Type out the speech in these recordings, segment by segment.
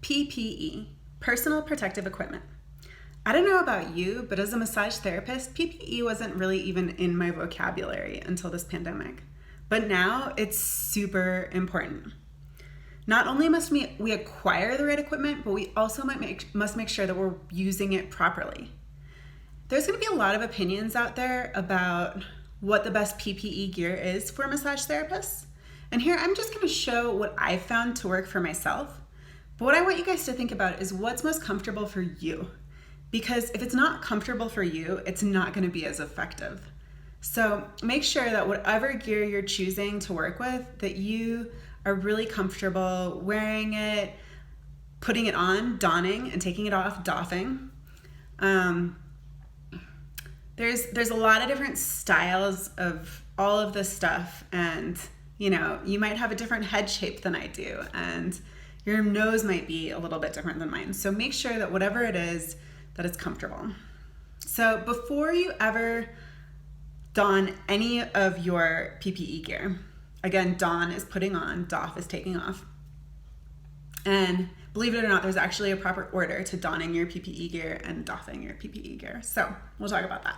PPE, personal protective equipment. I don't know about you, but as a massage therapist, PPE wasn't really even in my vocabulary until this pandemic. But now it's super important. Not only must we acquire the right equipment, but we also must make sure that we're using it properly. There's going to be a lot of opinions out there about what the best PPE gear is for massage therapists. And here I'm just going to show what I've found to work for myself. But what I want you guys to think about is what's most comfortable for you. Because if it's not comfortable for you, it's not going to be as effective. So make sure that whatever gear you're choosing to work with, that you are really comfortable wearing it, putting it on, donning, and taking it off, doffing. There's a lot of different styles of all of this stuff, and you might have a different head shape than I do, and your nose might be a little bit different than mine. So make sure that whatever it is, that it's comfortable. So before you ever don any of your PPE gear, again, don is putting on, doff is taking off. And believe it or not, there's actually a proper order to donning your PPE gear and doffing your PPE gear. So we'll talk about that.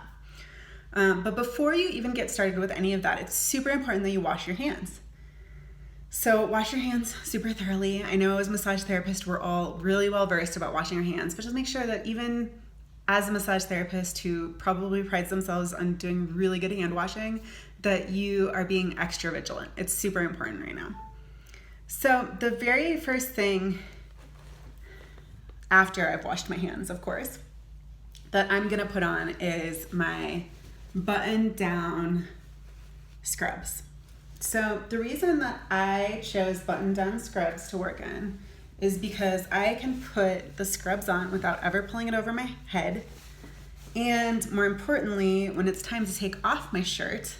But before you even get started with any of that, it's super important that you wash your hands. So wash your hands super thoroughly. I know as massage therapists, we're all really well versed about washing our hands, but just make sure that even as a massage therapist who probably prides themselves on doing really good hand washing, that you are being extra vigilant. It's super important right now. So the very first thing after I've washed my hands, of course, that I'm gonna put on is my button down scrubs. So the reason that I chose button down scrubs to work in is because I can put the scrubs on without ever pulling it over my head. And more importantly, when it's time to take off my shirt,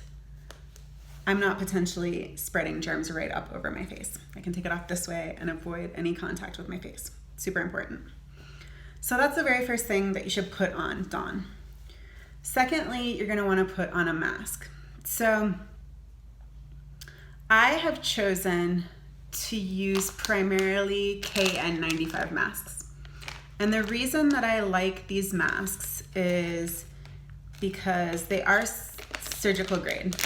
I'm not potentially spreading germs right up over my face. I can take it off this way and avoid any contact with my face. Super important. So that's the very first thing that you should put on, don. Secondly, you're gonna wanna put on a mask. So I have chosen to use primarily KN95 masks. And the reason that I like these masks is because they are surgical grade.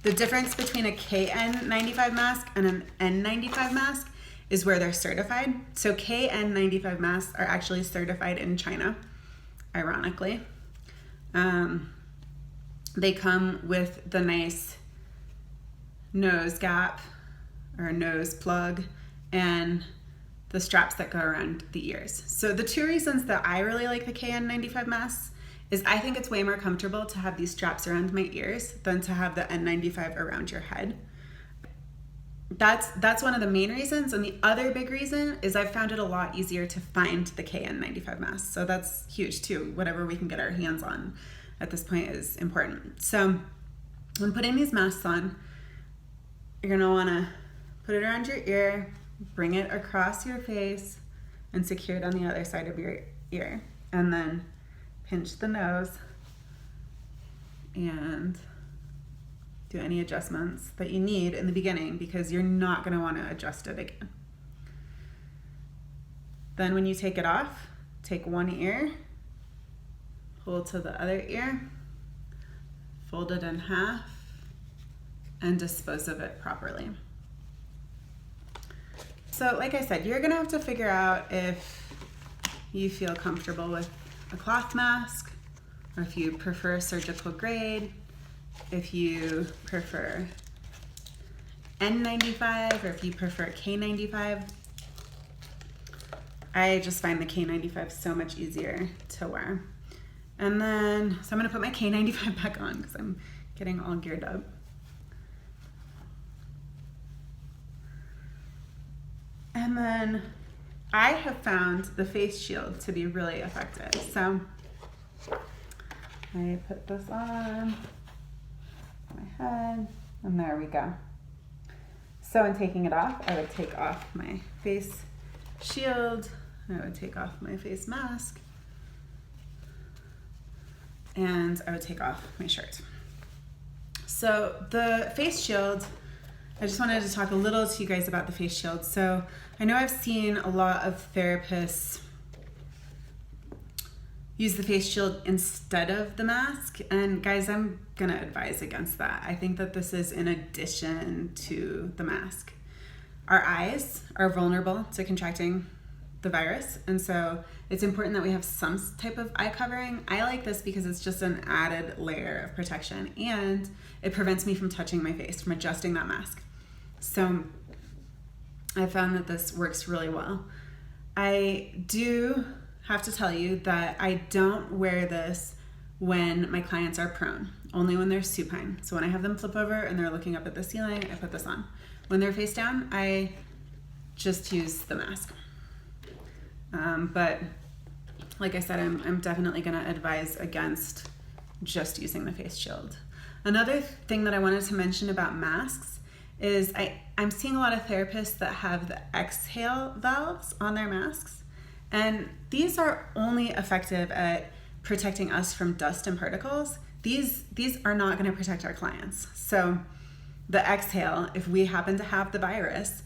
The difference between a KN95 mask and an N95 mask is where they're certified. So KN95 masks are actually certified in China, ironically. They come with the nice nose gap or nose plug and the straps that go around the ears. So the two reasons that I really like the KN95 masks is I think it's way more comfortable to have these straps around my ears than to have the N95 around your head. That's one of the main reasons. And the other big reason is I've found it a lot easier to find the KN95 masks. So that's huge too. Whatever we can get our hands on at this point is important. So when putting these masks on, you're gonna wanna put it around your ear, bring it across your face, and secure it on the other side of your ear. And then pinch the nose and do any adjustments that you need in the beginning because you're not gonna wanna adjust it again. Then when you take it off, take one ear, pull to the other ear, fold it in half, and dispose of it properly. So like I said, you're gonna have to figure out if you feel comfortable with a cloth mask, or if you prefer surgical grade, if you prefer N95, or if you prefer K95. I just find the K95 so much easier to wear. And then, so I'm gonna put my K95 back on because I'm getting all geared up. And then I have found the face shield to be really effective. So I put this on my head, and there we go. So in taking it off, I would take off my face shield, I would take off my face mask, and I would take off my shirt. So the face shield I just wanted to talk a little to you guys about the face shield. So I know I've seen a lot of therapists use the face shield instead of the mask. And guys, I'm gonna advise against that. I think that this is in addition to the mask. Our eyes are vulnerable to contracting the virus, and so it's important that we have some type of eye covering. I like this because it's just an added layer of protection, and it prevents me from touching my face, from adjusting that mask. So I found that this works really well. I do have to tell you that I don't wear this when my clients are prone, only when they're supine. So when I have them flip over and they're looking up at the ceiling, I put this on. When they're face down, I just use the mask. But like I said, I'm definitely gonna advise against just using the face shield. Another thing that I wanted to mention about masks is I'm seeing a lot of therapists that have the exhale valves on their masks. And these are only effective at protecting us from dust and particles. These are not gonna protect our clients. So the exhale, if we happen to have the virus,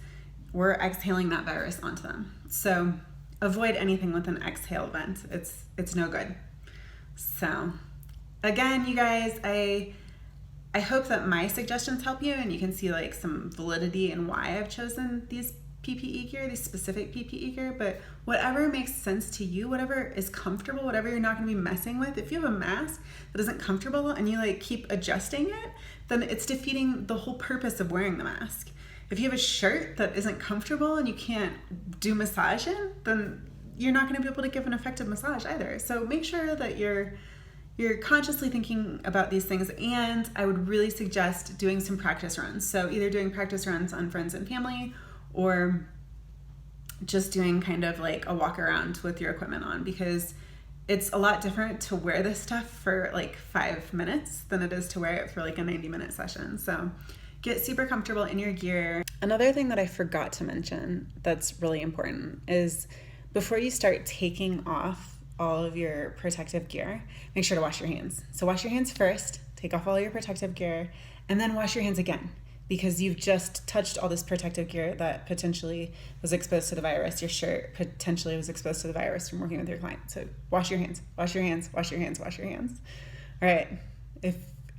we're exhaling that virus onto them. So avoid anything with an exhale vent. It's no good. So again, you guys, I hope that my suggestions help you and you can see like some validity in why I've chosen these PPE gear, these specific PPE gear, but whatever makes sense to you, whatever is comfortable, whatever you're not gonna be messing with. If you have a mask that isn't comfortable and you like keep adjusting it, then it's defeating the whole purpose of wearing the mask. If you have a shirt that isn't comfortable and you can't do massage in, then you're not gonna be able to give an effective massage either. So make sure that you're consciously thinking about these things, and I would really suggest doing some practice runs. So either doing practice runs on friends and family or just doing kind of like a walk around with your equipment on, because it's a lot different to wear this stuff for like 5 minutes than it is to wear it for like a 90-minute session. So get super comfortable in your gear. Another thing that I forgot to mention that's really important is before you start taking off all of your protective gear, make sure to wash your hands. So wash your hands first, take off all your protective gear, and then wash your hands again, because you've just touched all this protective gear that potentially was exposed to the virus. Your shirt potentially was exposed to the virus from working with your client. So wash your hands, wash your hands, wash your hands, wash your hands. All right, if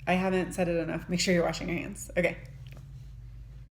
I haven't said it enough, make sure you're washing your hands. Okay.